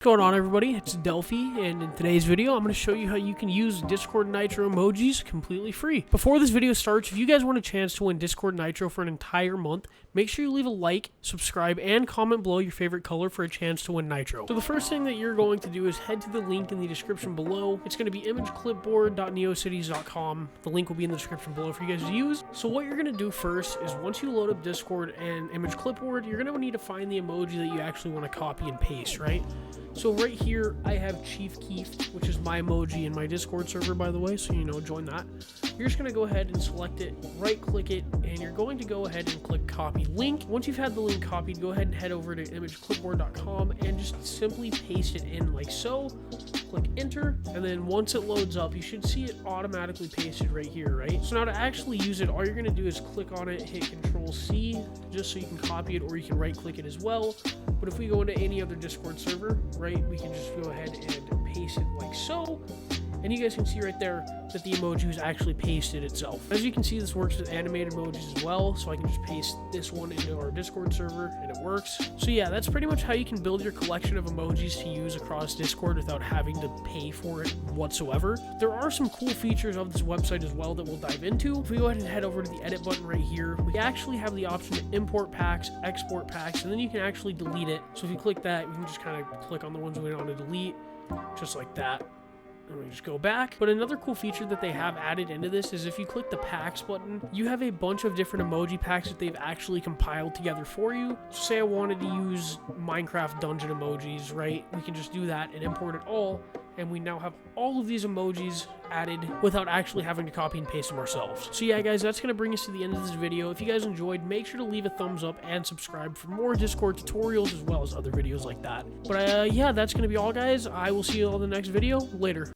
What's going on, everybody? It's Delphi, and in today's video I'm going to show you how you can use Discord Nitro emojis completely free. Before this video starts, if you guys want a chance to win Discord Nitro for an entire month, make sure you leave a like, subscribe, and comment below your favorite color for a chance to win Nitro. So the first thing that you're going to do is head to the link in the description below. It's going to be imageclipboard.neocities.com. The link will be in the description below for you guys to use. So what you're going to do first is once you load up Discord and Image Clipboard, you're going to need to find the emoji that you actually want to copy and paste, right? So right here, I have Chief Keef, which is my emoji in my Discord server, by the way, so you know, join that. You're just going to go ahead and select it, right-click it, and you're going to go ahead and click Copy Link. Once you've had the link copied, go ahead and head over to imageclipboard.com and just simply paste it in like so. Click Enter, and then once it loads up, you should see it automatically pasted right here, right? So now to actually use it, all you're going to do is click on it, hit Control-C, just so you can copy it, or you can right-click it as well. But if we go into any other Discord server, right, we can just go ahead and paste it like so. And you guys can see right there that the emoji was actually pasted itself. As you can see, this works with animated emojis as well, so I can just paste this one into our Discord server and it works. So yeah, that's pretty much how you can build your collection of emojis to use across Discord without having to pay for it whatsoever. There are some cool features of this website as well that we'll dive into. If we go ahead and head over to the edit button right here, we actually have the option to import packs, export packs, and then you can actually delete it. So if you click that, you can just kind of click on the ones we want to delete, just like that. And we just go back. But another cool feature that they have added into this is if you click the packs button, you have a bunch of different emoji packs that they've actually compiled together for you. So say I wanted to use Minecraft dungeon emojis, right? We can just do that and import it all. And we now have all of these emojis added without actually having to copy and paste them ourselves. So yeah, guys, that's going to bring us to the end of this video. If you guys enjoyed, make sure to leave a thumbs up and subscribe for more Discord tutorials as well as other videos like that. But yeah, that's going to be all, guys. I will see you all in the next video. Later.